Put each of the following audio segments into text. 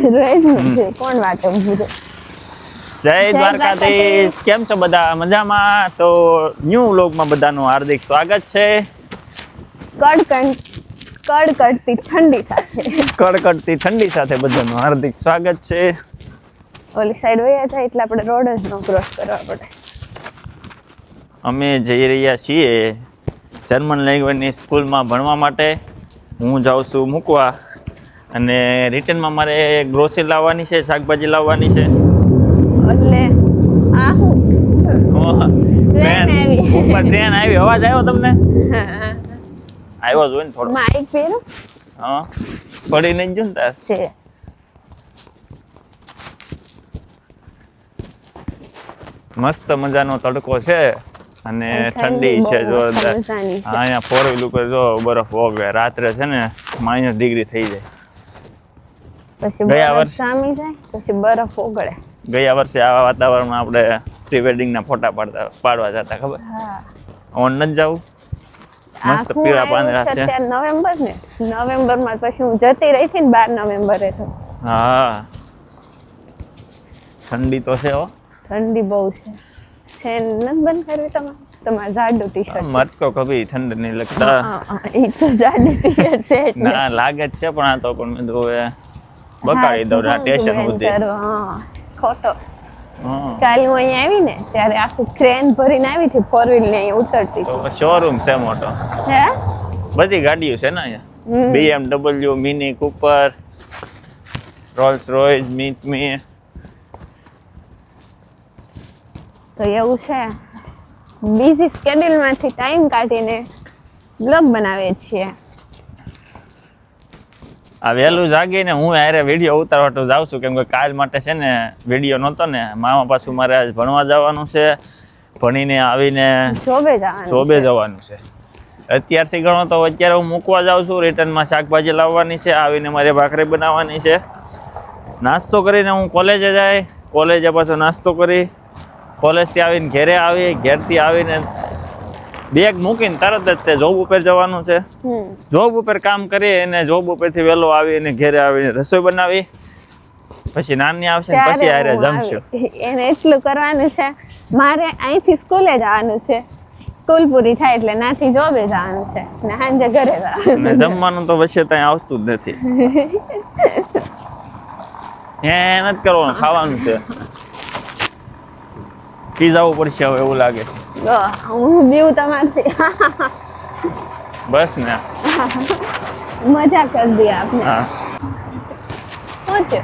કોણ વાટે ઊભું છે? જય દ્વારકાધીશ. કેમ છો બધા? મજામાં? તો ન્યૂ વ્લોગમાં બધાનું હાર્દિક સ્વાગત છે. કડકડતી ઠંડી સાથે બધાનું હાર્દિક સ્વાગત છે. ઓલી સાઈડ વયા જાય એટલે આપણે રોડ જ નો ક્રોસ કરવા પડે. અમે જઈ રહ્યા છીએ જર્મન લેંગ્વેજની સ્કૂલમાં ભણવા માટે. હું જાઉં છું મૂકવા અને રિટર્નમાં મારે ગ્રોસરી લાવવાની છે, શાકભાજી લાવવાની છે. એટલે આ હું ટ્રેન આવી. અવાજ આવ્યો તમને? આવ્યો જોઈને થોડો માઈક પહેરો. હા, પડી નહીં જો ને તાર છે. મસ્ત મજાનો તડકો છે અને ઠંડી છે જોરદાર. અહીંયા 4 વ્હીલ ઉપર જો બરફ ઓગળે. રાત્રે છે ને -ડિગ્રી થઈ જાય. પછી બરફ જામી જાય, પછી બરફ ઓગળે. ગયા વર્ષે આવા વાતાવરણમાં આપણે પ્રી વેડિંગ ના ફોટા પાડવા જતા, ખબર? હા. ઓન નથી જવું. મસ્ત પીળા પાંદડા છે. નવેમ્બર માં પછી હું જતી રહી હતી ને 12 નવેમ્બરે તો. હા, ઠંડી તો છે હો. ઠંડી બહુ છે. ફેન નથી બંધ કરવી તમારે જાડું ટી-શર્ટ? મત તો કભી ઠંડ નહીં લગતા. એ તો જાડું ટી-શર્ટ છે. ના લાગે જ છે, પણ આ તો પણ મેં તો બકાડી દઉં આ સ્ટેશન સુધી. હા, ખોટો. કાલ હું અહીંયા આવી ને ત્યારે આખું ક્રેન ભરીને આવી હતી 4 વ્હીલ ને અહીંયા ઉતરતી. તો શોરૂમ છે મોટો. હે? બધી ગાડીઓ છે ને અહીંયા. BMW, mini Cooper, Rolls Royce, મી. તો એવું છે. બીઝી સ્કેડ્યુલ માંથી ટાઈમ કાઢીને બ્લોગ બનાવીએ છીએ. આ વહેલું જાગીને હું યારે વિડીયો ઉતારવા જાઉં છું, કેમ કે કાલ માટે છે ને વિડીયો નહોતો ને. મામા પાછું મારે આજ ભણવા જવાનું છે. ભણીને આવીને જોબે જવાનું છે. અત્યારથી ગણો તો અત્યારે હું મૂકવા જાઉં છું. રિટર્નમાં શાકભાજી લાવવાની છે. આવીને મારે ભાખરી બનાવવાની છે. નાસ્તો કરીને હું કોલેજે જાય. કોલેજે પાછો નાસ્તો કરી, કોલેજથી આવીને ઘેરે આવી, ઘેરથી આવીને બેગ મૂકીને તરત જ તે જોબ ઉપર જવાનું છે. જોબ ઉપર કામ કરી અને જોબ ઉપરથી વહેલો આવીને ઘેરે આવીને રસોઈ બનાવી, પછી નાની આવશે ને પછી આરે જમશું. એને એટલું કરવાનું છે. મારે અહીંથી સ્કૂલે જવાનું છે. સ્કૂલ પૂરી થાય એટલે નાથી જોબે જવાનું છે ને સાંજે ઘરે જવાનું. જમવાનું તો વચ્ચે ત્યાં આવતું જ નથી. એ નથી કરવાનું, ખાવાનું છે. કી જવું પડશે હવે એવું લાગે છે. હું બીવું તમારથી. બસ ને મજા કરી દી આપને. શું છે?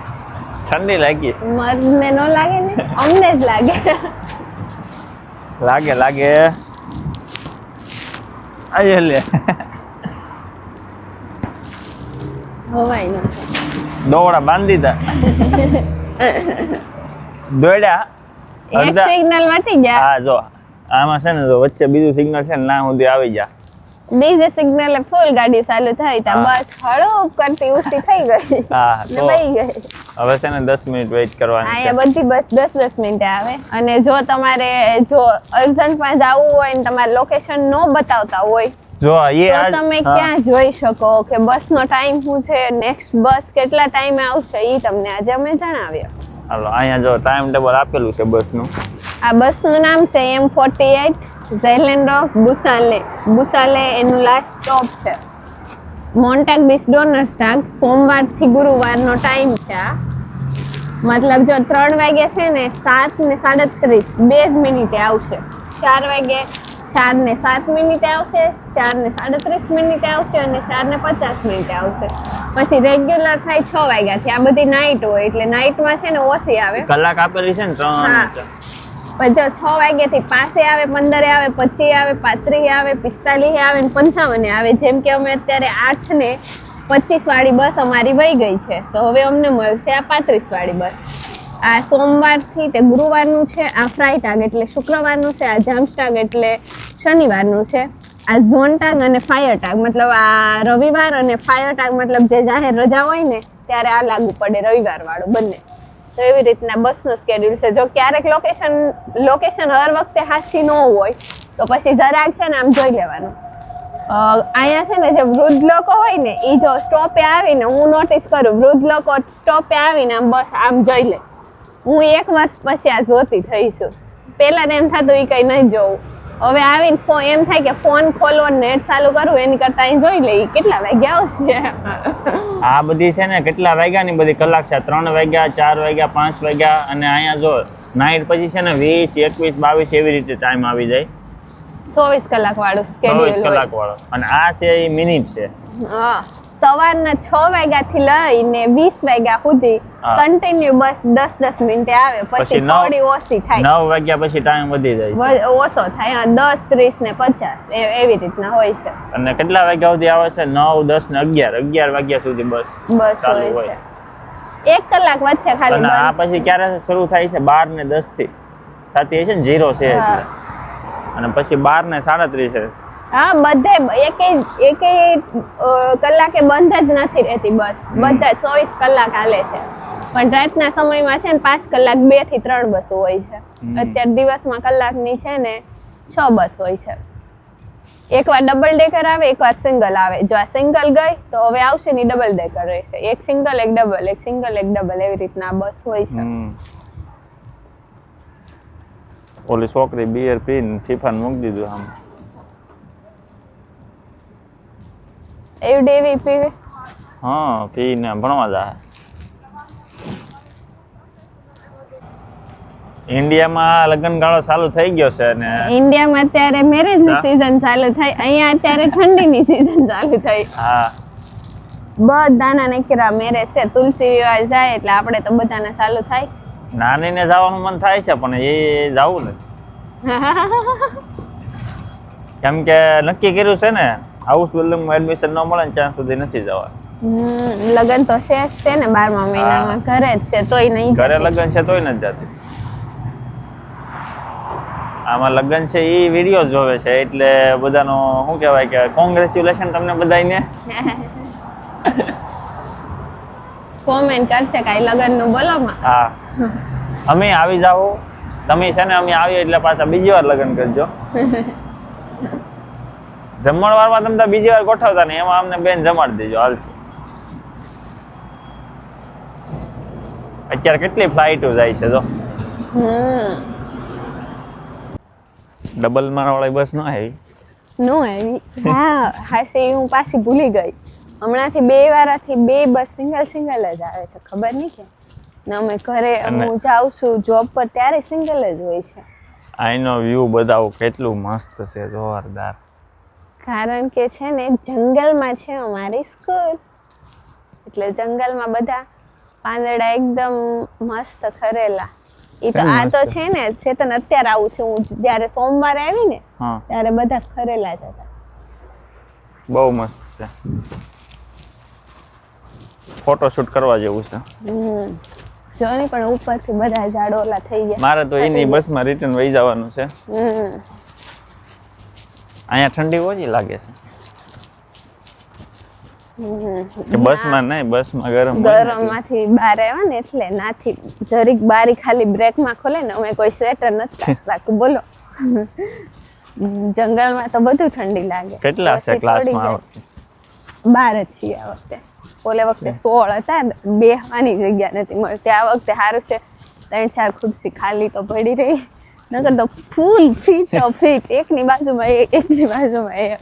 ઠંડી લાગી. મને નો લાગે ને, અમને જ લાગે. લાગે આય લે. હવાય ન દોડા બાંધી દા. દોડ્યા એક સિગ્નલ વટી ગયા. હા, જો આમાં છે ને, જો વચ્ચે બીજું સિગ્નલ છે ને, ના સુધી આવી જા. બીજે સિગ્નલે ફૂલ ગાડી ચાલુ થઈ તા બસ હળુપ કરતી ઊંચી થઈ ગઈ. હા, તો વહી ગઈ. હવે છે ને 10 મિનિટ વેઇટ કરવાની છે. આ બધી બસ 10 મિનિટે આવે. અને જો તમારે અર્જન્ટમાં જવું હોય ને તમારે લોકેશન નો બતાવતા હોય જો તો તમે ક્યાં જોઈ શકો કે બસનો ટાઈમ શું છે, નેક્સ્ટ બસ કેટલા ટાઈમે આવશે, એ તમને આજે અમે જણાવ્યા. હાલો, અહીંયા જો ટાઈમ ટેબલ આપેલું છે બસનું. આ બસનું નામ છે M48 ઝેલેન્ડોફ બુસાલે એનું લાસ્ટ સ્ટોપ છે. મોન્ટાગ બીચ ડોનર્સટાગ. સોમવારથી ગુરુવારનો ટાઈમ છે આ. મતલબ જો 3 વાગે છે ને 7 ને 37 2 જ મિનિટે આવશે. 4 વાગે 4 ને 7 મિનિટે આવશે, 4 ને 37 મિનિટે આવશે અને 4 ને 50 મિનિટે આવશે. પછી રેગ્યુલર થાય 6 વાગ્યાથી. આ બધી નાઇટ હોય એટલે નાઇટમાં છે ને ઓછી આવે. કલાક આપેલી છે ને 3. પછી જો 6 વાગ્યાથી 5 આવે, 15 આવે, 25 આવે, 35 આવે, 45 આવે ને 55 આવે. જેમ કે અમે અત્યારે 8 ને 25 વાળી બસ અમારી વહી ગઈ છે, તો હવે અમને મળશે આ 35 વાળી બસ. આ સોમવારથી તે ગુરુવારનું છે. આ ફ્રાઈટાગ એટલે શુક્રવારનું છે. આ જામસ્ટાગ એટલે શનિવારનું છે. આ ઝોનટાગ અને ફાયરટાગ મતલબ આ રવિવાર અને ફાયરટાગ મતલબ જે જાહેર રજા હોય ને ત્યારે આ લાગુ પડે, રવિવાર વાળું બંને. તો એવી રીતના બસનું સ્કેડ્યુલ છે. જો ક્યારેક લોકેશન હર વખતે હાથી ન હોય તો પછી જરાક છે ને આમ જોઈ લેવાનું. અહીંયા છે ને જે વૃદ્ધ લોકો હોય ને એ જો સ્ટોપે આવીને હું નોટિસ કરું વૃદ્ધ લોકો સ્ટોપે આવીને આમ બસ આમ જોઈ લે. હું 1 વર્ષ પછી આ જોતી થઈ છું. પેલા તો એમ થતું એ કઈ નહીં જોવું. હવે આવીને એમ થાય કે ફોન ખોલવો નેટ ચાલુ કરવું એની કરતા અહીં જોઈ લઈ કેટલા વાગ્યા આવશે. આ બધી છે ને કેટલા વાગ્યાની બધી કલાક છે 3 વાગ્યા 4 વાગ્યા 5 વાગ્યા અને અહીંયા જો નાઇટ પછી છે ને 20 21 22 એવી રીતે ટાઈમ આવી જાય. 24 કલાક વાળું સ્કેડ્યુલ 24 કલાક વાળો અને આ છે એ મિનિટ છે. હા સવારના 6 વાગ્યાથી લઈને 20 વાગ્યા સુધી કન્ટિન્યુ બસ 10-10 મિનિટે આવે પછી થોડી ઓછી થાય 9 વાગ્યા પછી ટાઈમ વધી જાય ઓછો થાય 10 30 ને 50 એવી રીતના હોય છે. અને કેટલા વાગ્યા સુધી આવે છે 9 10 ને 11 વાગ્યા સુધી બસ ચાલુ હોય. 1 કલાક વચ્ચે ખાલી અને આ પછી ક્યારે શરૂ થાય છે 12 ને 10 થી થતી છે ને 0 છે એટલે અને પછી 12 ને 37 છે. હા બધે એકે કલાકે બંધ જ નથી રહેતી બસ બધા 24 કલાક હાલે છે પણ રાતના સમયમાં છે ને 5 કલાક 2 થી 3 બસો હોય છે. અત્યારે દિવસમાં કલાકની છે ને 6 બસ હોય છે. એકવાર ડબલ ડેકર આવે એકવાર સિંગલ આવે. જો આ સિંગલ ગઈ તો હવે આવશે ને ડબલ ડેકર રહેશે. એક સિંગલ એક ડબલ એક સિંગલ એક ડબલ એવી રીતના બસ હોય છે. ઓલી છોકરી બિયર પીને ટિફિન મૂકી દીધું આમ એવી પીવે. હા પીને ભણવા જાય. ઇન્ડિયામાં લગ્નગાળો ચાલુ થઈ ગયો છે ને ઇન્ડિયામાં અત્યારે મેરેજ ની સીઝન ચાલુ થઈ. અહીંયા અત્યારે ઠંડીની સીઝન ચાલુ થઈ. હા બધાના નકરા મેરેજ છે. તુલસી વિવાહ જાય એટલે આપણે તો બધાને ચાલુ થાય. નાનીને જવાનું મન થાય છે પણ એ જાવું ને કેમ કે નક્કી કર્યું છે ને હાઉસ બિલ્ડિંગમાં એડમિશન ન મળે ને ત્યાં સુધી નથી જવાનું. લગન તો છે ને 12મા મહિનામાં ઘરે જ છે તોય નહીં ઘરે લગન છે તોય નથી જતી. આમાં લગન છે એ વિડીયો જોવે છે એટલે બધાનો શું કહેવાય કે કોંગ્રેચ્યુલેશન તમને બધાને કોમેન્ટ કરશે કાઈ લગન નું બોલો માં. હા અમે આવી જાઓ તમે છે ને અમે આવીએ એટલે પાછા બીજી વાર લગન કરજો. જમણવારમાં તમે બીજી વાર ગોઠવતા ને એમાં અમને બેન જમાડી દેજો હાલશે. અત્યારે કેટલી ફ્લાઇટો જાય છે જો ડબલ મારા વાળી બસ ન આવી હાસી હું પાછી ભૂલી ગઈ. હમણાંથી 2 વારાથી 2 બસ સિંગલ જ આવે છે ખબર નહીં કે ને અમે ઘરે હું જાઉં છું જોબ પર ત્યારે સિંગલ જ હોય છે. આઈનો વ્યૂ બતાવો કેટલું મસ્ત છે જોરદાર. કારણ કે છે ને જંગલમાં છે અમારી સ્કૂલ એટલે જંગલમાં બધા પાંદડા એકદમ મસ્ત ખરેલા. ઈ તો આ તો છે ને ચેતન અત્યારે આવું છે હું જ્યારે સોમવારે આવી ને ત્યારે બધા ખરેલા જ હતા. બહુ મસ્ત છે. ફોટોશૂટ કરવા જેવું છે. જો ને પણ ઉપરથી બધા ઝાડોલા થઈ ગયા. મારે તો એની બસમાં રિટર્ન વહી જવાનું છે. અહીંયા ઠંડી ઓછી લાગે છે. બસમાં નહીં બસમાં ગરમમાંથી બહાર આવ્યા ને એટલે નાથી જરીક બારી ખાલી બ્રેકમાં ખોલે ને અમે કોઈ સ્વેટર નથી રાખતું બોલો. જંગલમાં તો બધું ઠંડી લાગે. કેટલા છે ક્લાસમાં આ વખતે? 12 જ છીએ આ વખતે. ઓલે વખતે 16 હતા બેહવાની જગ્યા નથી મળતી. આ વખતે સારું છે 3-4 ખુરશી ખાલી તો પડી રહી નકર તો ફૂલ ફીટ એકની બાજુમાં એકની બાજુમાં એક.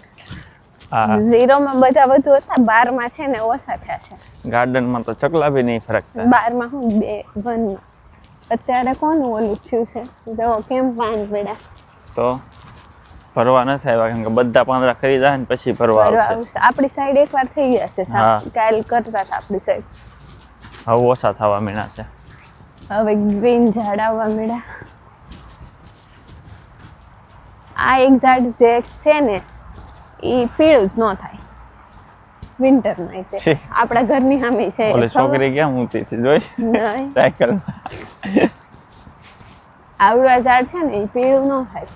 0માં બધા વધુ હતા 12માં છે ને ઓછા થયા છે. ગાર્ડનમાં તો ચકલા બી નહીં ફરકતા. 12માં હું 1માં અત્યારે કોનું ઓલું થયું છે જો કેમ પાન પડ્યા તો ભરવા ન થાય કેમ કે બધા પાંદડા ખરી જાય ને પછી ભરવા આવશે. આપણી સાઈડ એકવાર થઈ ગયા છે કાલ કરતા આપણી સાઈડ હવે ઓછા થવા મીણા છે. હવે ગ્રીન ઝાડ આવવા મીડા. આ એક ઝાડ જે છે ને ઈ પીળું જ ન થાય વિન્ટરમાં. એટલે આપણા ઘરની સામે છે. ઓલી છોકરી ક્યાં મૂતી હતી જોઈ સાયકલ. આવડું ઝાડ છે ને ઈ પીળું ન થાય.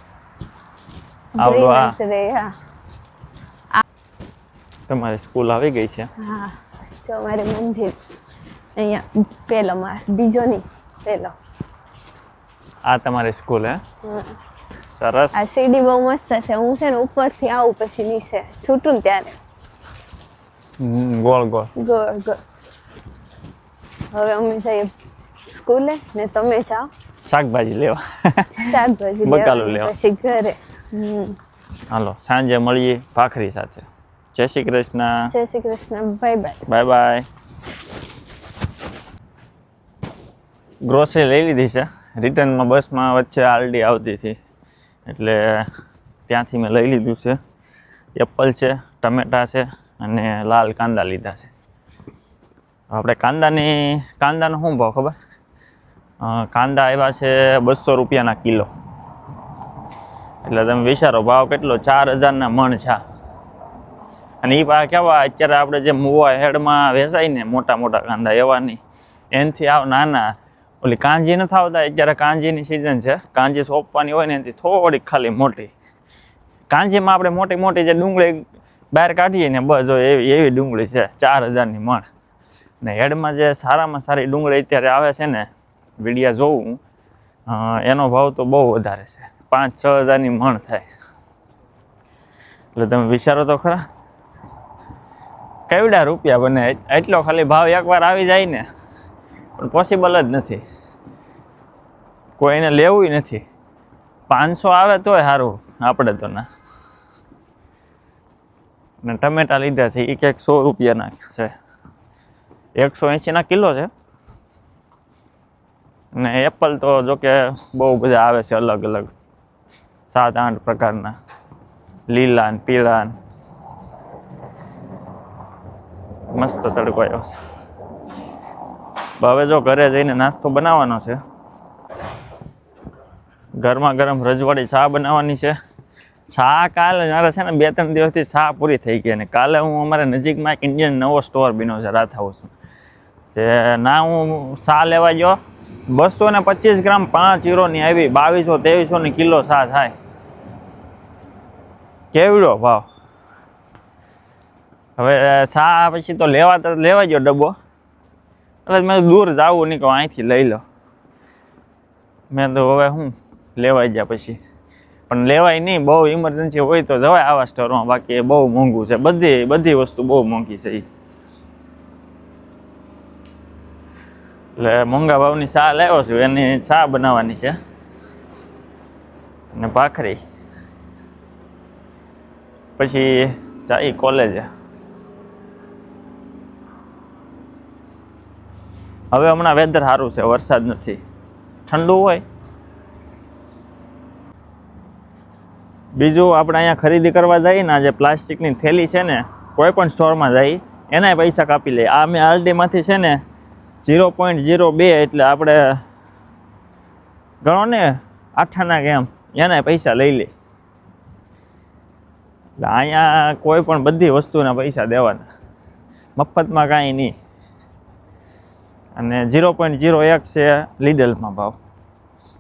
તમારી સ્કૂલ આવી ગઈ છે? હા જો મારી મંજિલ અહીંયા પેલો માળ બીજો નહીં પેલો. આ તમારી સ્કૂલ હે? સરસ. આ સીડી બહુ મસ્ત છે. હું છે ને ઉપરથી આવું પછી નીચે છૂટું ને ત્યારે ગોળ ગોળ. ગોળ ગોળ. હવે અમે જઈએ સ્કૂલે ને તમે જાઓ શાકભાજી લેવા. શાકભાજી બકાલું લેવા લેવા. પછી ઘરે. હાલો સાંજે મળીએ ભાખરી સાથે. જય શ્રી કૃષ્ણ. જય Shri Krishna. Bye bye. Bye bye. Grocery લઈ લીધી છે. રિટર્નમાં બસમાં વચ્ચે આલડી આવતી હતી એટલે ત્યાંથી મેં લઈ લીધું છે. એપલ છે, ટમેટા છે અને લાલ કાંદા લીધા છે. આપણે કાંદાનો શું ભાવ ખબર? કાંદા આવ્યા છે 200 રૂપિયાના કિલો. એટલે તમે વિચારો ભાવ કેટલો, 4000ના મણ છે. અને એ પા કેવા અત્યારે આપણે જે મુવા હેડમાં વેચાય ને મોટા મોટા કાંદા એવા નહીં, એનાથી આવ નાના. ઓલી કાંજી નથી આવતા, અત્યારે કાંજીની સિઝન છે. કાંજી સોંપવાની હોય ને એનાથી થોડીક ખાલી મોટી. કાંજીમાં આપણે મોટી મોટી જે ડુંગળી બહાર કાઢીએ ને બસ એવી ડુંગળી છે 4000ની મણ. ને હેડમાં જે સારામાં સારી ડુંગળી અત્યારે આવે છે ને, વિડીયા જોઉં એનો ભાવ તો બહુ વધારે છે, 5-6 હજારની મણ થાય. એટલે તમે વિચારો તો ખરા કેવડા રૂપિયા બને. એટલો ખાલી ભાવ એકવાર આવી જાય ને પણ પોસિબલ જ નથી, કોઈને લેવું નથી. 500 આવે તોય સારું, આપણે તો ના. ને ટમેટા લીધા છે એ કંઈક 100 રૂપિયાના છે, 180ના કિલો છે. ને એપલ તો જોકે બહુ બધા આવે છે, અલગ અલગ 7-8 પ્રકારના, લીલા ને પીળા. મસ્ત તડકો આવ્યો છે. હવે જો ઘરે જઈને નાસ્તો બનાવવાનો છે. ગરમા ગરમ રજવાડી ચા બનાવવાની છે. ચા કાલે મારે છે ને 2-3 દિવસથી ચા પૂરી થઈ ગઈ. અને કાલે હું અમારે નજીકમાં એક ઇન્ડિયન નવો સ્ટોર બન્યો છે રાત હાઉસમાં, તે ના હું ચા લેવા ગયો. 225 ગ્રામ 5 યુરોની આવી, 2200-2300 કિલો ચા થાય. કેવડો ભાવ. હવે ચા પછી તો લેવા ગયો ડબ્બો, એટલે મેં દૂર જવું નહીં, કહું અહીંથી લઈ લો. મેં તો હવે હું લેવાઈ ગયા પછી, પણ લેવાય નહીં. બહુ ઇમરજન્સી હોય તો જવાય આવા સ્ટોરમાં, બાકી બહુ મોંઘું છે. બધી વસ્તુ બહુ મોંઘી છે. એટલે મોંઘા ભાવની ચા લાવ્યો છું, એની ચા બનાવવાની છે અને ભાખરી. પછી જાય કોલેજે. હવે હમણાં વેધર સારું છે, વરસાદ નથી, ઠંડુ હોય. બીજું આપણે અહીંયા ખરીદી કરવા જઈએ ને, જે પ્લાસ્ટિકની થેલી છે ને, કોઈ પણ સ્ટોરમાં જઈએ એનાય પૈસા કાપી લે. આ મેં આરડીમાંથી છે ને 0.02, એટલે આપણે ગણો ને 8આના કેમ, એનાય પૈસા લઈ લે. એટલે અહીંયા કોઈ પણ બધી વસ્તુના પૈસા દેવાના, મફતમાં કાંઈ નહીં. અને 0.01 છે લીડલમાં ભાવ.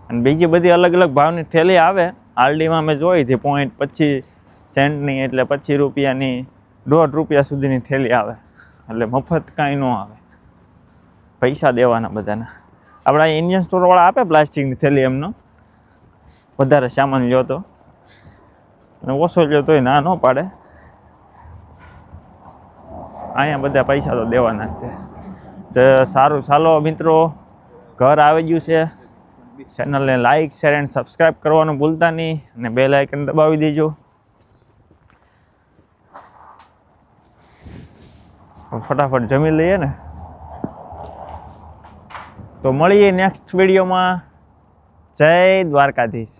અને બીજી બધી અલગ અલગ ભાવની થેલી આવે. આરડીમાં મેં જોઈ હતી 0.25 સેન્ટની, એટલે 25 રૂપિયાની, 1.5 રૂપિયા સુધીની થેલી આવે. એટલે મફત કાંઈ ન આવે, પૈસા દેવાના બધાના. આપણા ઇન્ડિયન સ્ટોરવાળા આપે પ્લાસ્ટિકની થેલી એમનો, વધારે સામાન લ્યો તો, અને ઓછો લ્યો તોય ના ન પાડે. અહીંયા બધા પૈસા તો દેવાના જ છે. તો સારું, ચાલો મિત્રો, ઘર આવી ગયું છે. ચેનલને લાઇક, શેર એન્ડ સબસ્ક્રાઈબ કરવાનું ભૂલતા નહીં, અને બેલ આઇકન દબાવી દેજો. ફટાફટ જમી લઈએ ને, તો મળીએ નેક્સ્ટ વિડીયોમાં. જય દ્વારકાધીશ.